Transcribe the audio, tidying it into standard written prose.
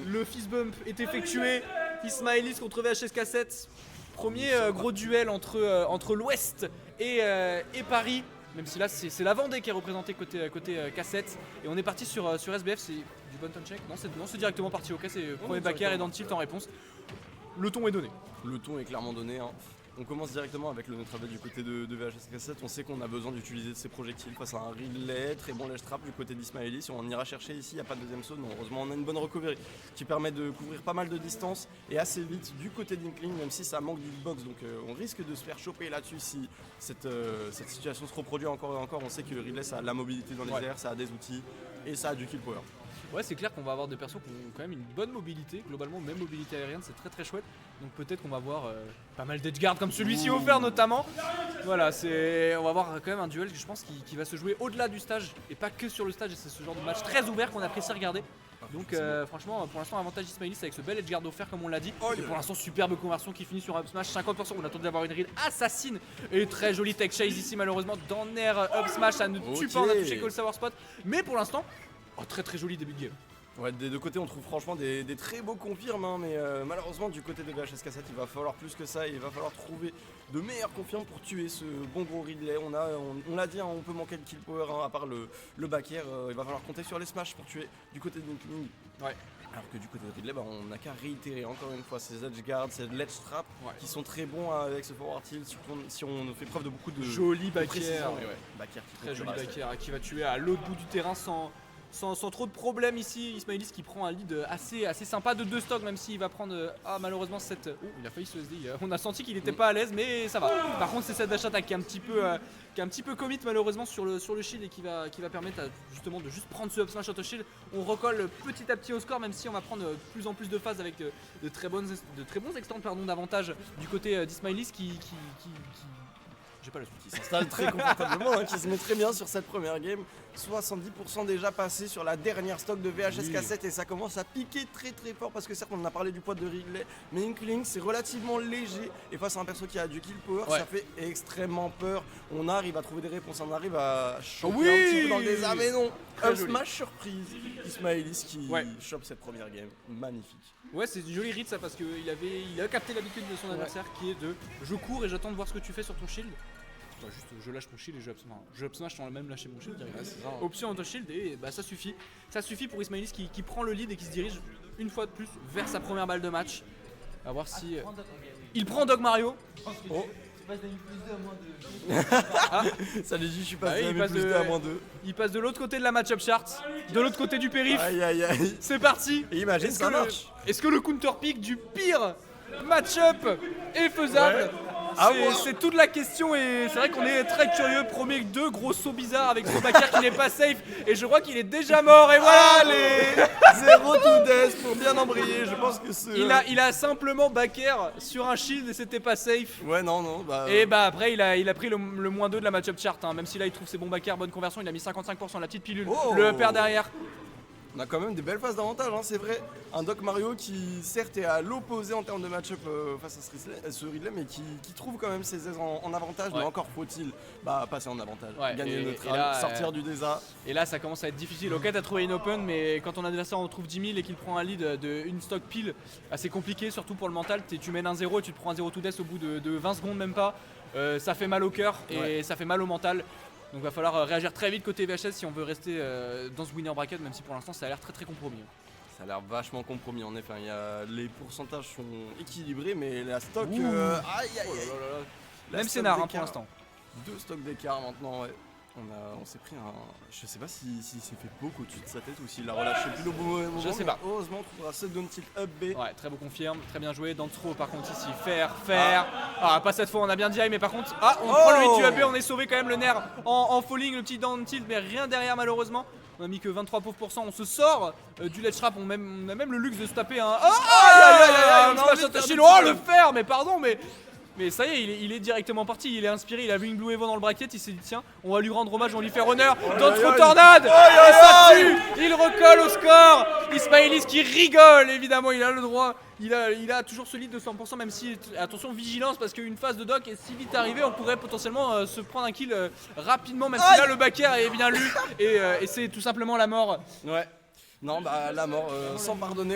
Le fist bump est effectué. Ismaëlis contre VHS Cassette. Premier gros duel entre l'Ouest et Paris. Même si là c'est la Vendée qui est représentée côté cassette. Et on est parti sur SBF, c'est du button check. Non, c'est directement parti ok, c'est premier backer et dans le tilt en réponse. Le ton est donné. Le ton est clairement donné. Hein. On commence directement avec le neutral du côté de VHS Cassette. On sait qu'on a besoin d'utiliser ses projectiles face à un relay, très bon ledge trap du côté d'Ismaëlis. On ira chercher ici, il n'y a pas de deuxième saut. Heureusement, on a une bonne recovery qui permet de couvrir pas mal de distance et assez vite du côté d'Inkling, même si ça manque d'hitbox. Donc on risque de se faire choper là-dessus si cette situation se reproduit encore et encore. On sait que le relay, ça a la mobilité dans les airs, ça a des outils et ça a du kill power. Ouais, c'est clair qu'on va avoir des persos qui ont quand même une bonne mobilité, globalement, même mobilité aérienne, c'est très chouette. Donc peut-être qu'on va voir pas mal d'edgeguards comme celui-ci offert notamment. Voilà, on va avoir quand même un duel, je pense, qui va se jouer au-delà du stage et pas que sur le stage. Et c'est ce genre de match très ouvert qu'on apprécie regarder. Donc franchement, pour l'instant, avantage Ismaëlis avec ce bel edgeguard offert comme on l'a dit. Et pour l'instant, superbe conversion qui finit sur up smash, 50%. On attendait d'avoir une read assassine et très jolie tech chase ici malheureusement. Dans Nair up smash, ça ne tue pas, on a touché Call Sour Spot. Mais pour l'instant, très joli début de game. Ouais, des deux côtés on trouve franchement des très beaux confirmes, hein, mais malheureusement du côté de VHS Cassette il va falloir plus que ça, il va falloir trouver de meilleurs confirmes pour tuer ce bon gros relay. On l'a dit, hein, on peut manquer de kill power, hein, à part le back air, il va falloir compter sur les smash pour tuer du côté de Inkling. Ouais. Alors que du côté de Ridley, on n'a qu'à réitérer encore une fois ces edge guards, ces ledge traps qui sont très bons avec ce forward tilt, surtout si on fait preuve de beaucoup de joli back air. Très joli back air qui va tuer à l'autre bout du terrain sans trop de problèmes ici. Ismaëlis qui prend un lead assez sympa de 2 stocks, même s'il va prendre malheureusement cette... Oh, il a failli se SD, on a senti qu'il n'était pas à l'aise mais ça va. Par contre c'est cette dash attack qui est un petit peu commit malheureusement sur le shield et qui va permettre justement de juste prendre ce up smash auto shield. On recolle petit à petit au score, même si on va prendre de plus en plus de phases avec de très bons extends d'avantage du côté d'Ismaëlis qui j'ai pas le qui s'installe très confortablement, hein, qui se met très bien sur cette première game. 70% déjà passé sur la dernière stock de VHS Cassette et ça commence à piquer très fort parce que certes on a parlé du poids de Ridley, mais Inkling c'est relativement léger et face à un perso qui a du kill power, ça fait extrêmement peur. On arrive à trouver des réponses, on arrive à choper un petit peu dans le désert, mais non, un smash surprise. Ismaëlis qui chope cette première game, magnifique. Ouais, c'est une jolie read ça parce qu'il a capté l'habitude de son adversaire qui est de je cours et j'attends de voir ce que tu fais sur ton shield. Juste je lâche mon shield et je up smash sans même lâcher mon shield. Option auto shield et ça suffit. Ça suffit pour Ismaëlis qui prend le lead et qui se dirige une fois de plus vers sa première balle de match. À voir si il prend Dog Mario. Oh. Ça lui dit je suis passé plus 2 à moins 2. Il passe de l'autre côté de la matchup chart, de l'autre côté du périph'. Aïe. C'est parti. Et imagine ça marche. Est-ce que le counter pick du pire match-up est faisable? C'est toute la question et c'est vrai qu'on est très curieux. Promet 2 gros sauts bizarres avec son backer qui n'est pas safe et je crois qu'il est déjà mort et voilà les 0 to death pour bien embrayer. Je pense que c'est... Il a simplement backer sur un shield et c'était pas safe. Ouais non. Et après il a pris le moins 2 de la match-up chart, hein. Même si là il trouve ses bons backers, bonne conversion, il a mis 55% la petite pilule, le upper derrière. On a quand même des belles phases d'avantage, hein, c'est vrai. Un Doc Mario qui certes est à l'opposé en termes de match-up face à ce Ridley, mais qui trouve quand même ses aises en avantage, mais encore faut-il passer en avantage, gagner le neutral, sortir du désert. Et là ça commence à être difficile. Ok, t'as trouvé une open, mais quand ton adversaire en trouve 10 000 et qu'il prend un lead de une stock pile, assez compliqué, surtout pour le mental. Tu mènes un 0 et tu te prends un 0 to death au bout de 20 secondes même pas. Ça fait mal au cœur et ça fait mal au mental. Donc va falloir réagir très vite côté VHS si on veut rester dans ce winner bracket, même si pour l'instant ça a l'air très compromis. Ça a l'air vachement compromis en effet, les pourcentages sont équilibrés mais la stock... Même scénar pour l'instant. 2 stocks d'écart maintenant, on s'est pris un... Je sais pas s'il s'est fait beaucoup au-dessus de sa tête ou s'il l'a relâché plus au bon moment. Je sais pas. Heureusement on trouvera ce down tilt up B. Ouais, très beau confirme, très bien joué. Dans le throw par contre ici, faire. Pas cette fois, on a bien dit mais par contre, on prend le 8 up B, on est sauvé quand même le nerf en falling, le petit down tilt, mais rien derrière malheureusement. On a mis que 23%, on se sort du ledge trap, on a même le luxe de se taper un... le fer, mais pardon, mais ça y est, il est directement parti, il est inspiré, il a vu une Blue Evo dans le bracket, il s'est dit tiens, on va lui rendre hommage, on lui fait honneur. Dans tornade, et ça tue, il recolle au score. Ismaëlis qui rigole, évidemment, il a le droit, il a toujours ce lead de 100%, même si, attention, vigilance, parce qu'une phase de dock est si vite arrivée, on pourrait potentiellement se prendre un kill rapidement, même si là le backer est bien lu, et c'est tout simplement la mort. Ouais, non la mort sans pardonner.